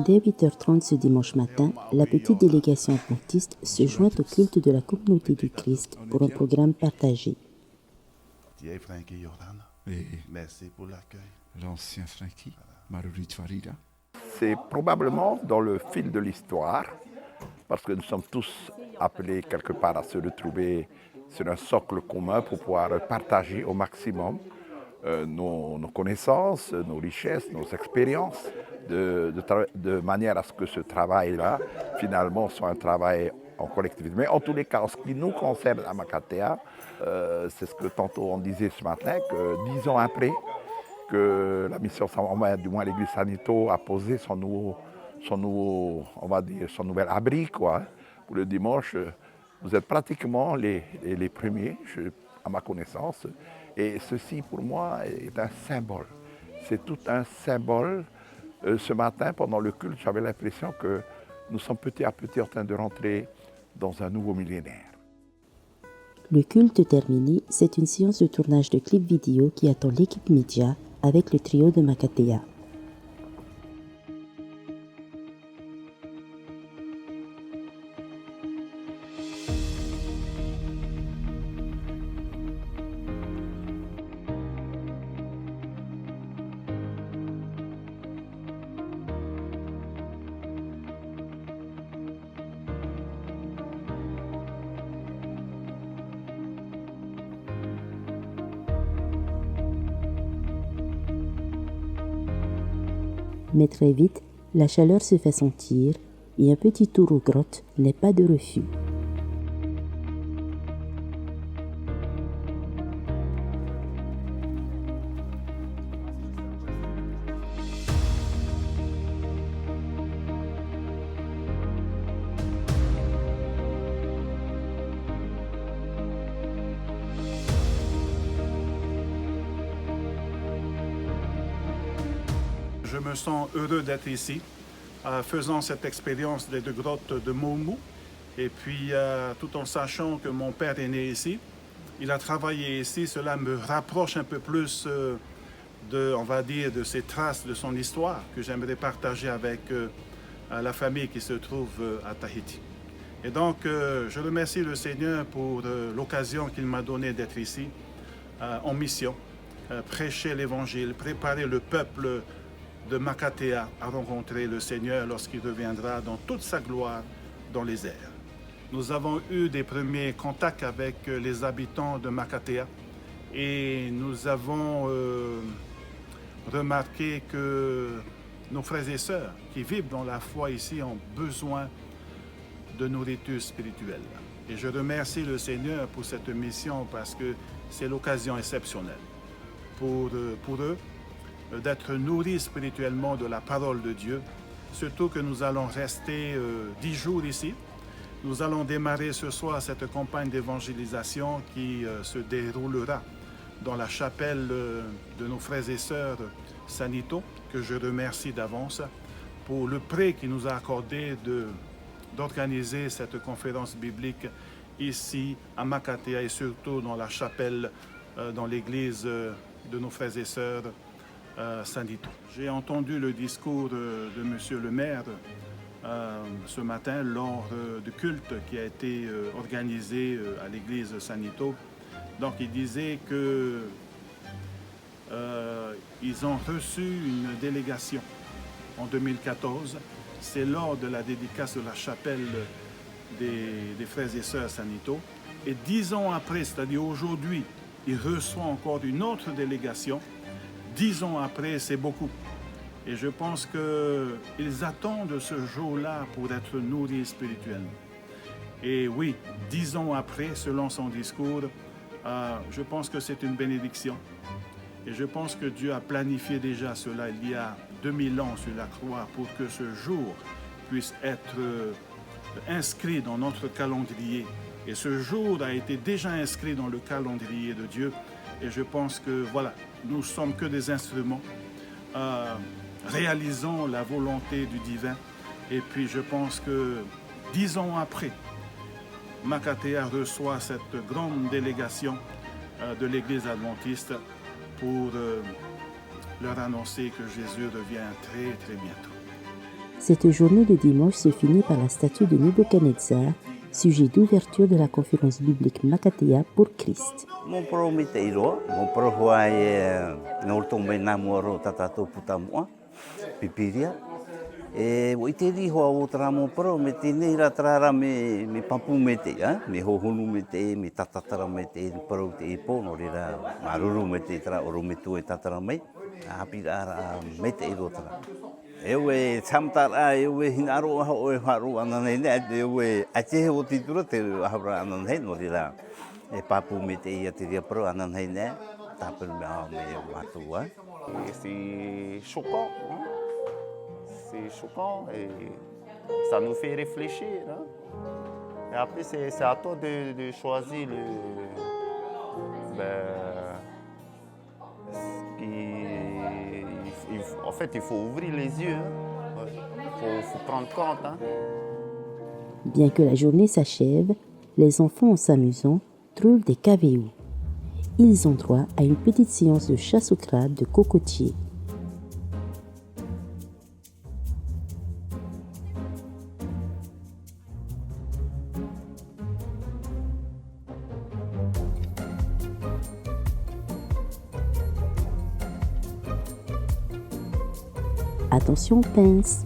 Dès 8h30 ce dimanche matin, la petite délégation adventiste se joint au culte de la communauté du Christ pour un programme partagé. Tiens, Frankie Jordan. Et Merci pour l'accueil. l'ancien Frankie, Maruri Tfarida. C'est probablement dans le fil de l'histoire, parce que nous sommes tous appelés quelque part à se retrouver sur un socle commun pour pouvoir partager au maximum nos connaissances, nos richesses, nos expériences, de manière à ce que ce travail-là, finalement, soit un travail en collectivité. Mais en tous les cas, en ce qui nous concerne à Makatea, c'est ce que tantôt on disait ce matin, que 10 ans après que la mission, du moins l'église Sanito, a posé son nouvel abri, quoi, pour le dimanche. Vous êtes pratiquement les premiers, à ma connaissance. Et ceci, pour moi, est un symbole. C'est tout un symbole. Ce matin, pendant le culte, j'avais l'impression que nous sommes petit à petit en train de rentrer dans un nouveau millénaire. Le culte terminé, c'est une séance de tournage de clips vidéo qui attend l'équipe média avec le trio de Makatea. Mais très vite, la chaleur se fait sentir et un petit tour aux grottes n'est pas de refus. Je me sens heureux d'être ici, faisant cette expérience des deux grottes de Moumou. Et puis, tout en sachant que mon père est né ici, il a travaillé ici, cela me rapproche un peu plus de ces traces de son histoire que j'aimerais partager avec la famille qui se trouve à Tahiti. Et donc, je remercie le Seigneur pour l'occasion qu'il m'a donnée d'être ici, en mission, prêcher l'Évangile, préparer le peuple de Makatea à rencontrer le Seigneur lorsqu'il reviendra dans toute sa gloire dans les airs. Nous avons eu des premiers contacts avec les habitants de Makatea et nous avons remarqué que nos frères et sœurs qui vivent dans la foi ici ont besoin de nourriture spirituelle. Et je remercie le Seigneur pour cette mission parce que c'est l'occasion exceptionnelle pour eux d'être nourris spirituellement de la parole de Dieu, surtout que nous allons rester 10 jours ici. Nous allons démarrer ce soir cette campagne d'évangélisation qui se déroulera dans la chapelle de nos frères et sœurs Sanito, que je remercie d'avance pour le prêt qu'il nous a accordé d'organiser cette conférence biblique ici à Makatea et surtout dans la chapelle, dans l'église de nos frères et sœurs Sanito. J'ai entendu le discours de Monsieur le maire ce matin lors du culte qui a été organisé à l'église Sanito. Donc il disait que ils ont reçu une délégation en 2014. C'est lors de la dédicace de la chapelle des frères et sœurs Sanito. Et 10 ans après, c'est-à-dire aujourd'hui, ils reçoivent encore une autre délégation. 10 ans après, c'est beaucoup. Et je pense qu'ils attendent ce jour-là pour être nourris spirituellement. Et oui, 10 ans après, selon son discours, je pense que c'est une bénédiction. Et je pense que Dieu a planifié déjà cela il y a 2000 ans sur la croix pour que ce jour puisse être inscrit dans notre calendrier. Et ce jour a été déjà inscrit dans le calendrier de Dieu. Et je pense que, voilà, nous ne sommes que des instruments. Réalisons la volonté du divin. Et puis, je pense que 10 ans après, Makatea reçoit cette grande délégation de l'Église adventiste pour leur annoncer que Jésus revient très, très bientôt. Cette journée de dimanche se finit par la statue de Nebuchadnezzar, sujet d'ouverture de la conférence biblique Makatea pour Christ. Mon prometei roa, mon prohoa ngol tome namuaro tatato putamua, pipiria. O i te rihoa o tara mo pro, me te neira trara me papu me te, me hohonu me te, me tatatara me te, pro te i pono rira, maruru me te tra, oro me tu e tatara mei, apira ara me te i rotara. Ewe samtara, ewe hinaro aha o e haru ananei ne, ewe atehe o titura te ahara ananei no rira, e papu me te i atiria pro ananei ne, taperu me aha me matua. C'est choquant, hein? C'est choquant et ça nous fait réfléchir. Hein? Et après, c'est à toi de choisir en fait, il faut ouvrir les yeux. Hein? Il faut prendre compte. Hein? Bien que la journée s'achève, les enfants, en s'amusant, trouvent des cavéos. Ils ont droit à une petite séance de chasse au crabe de cocotier. Attention, pince!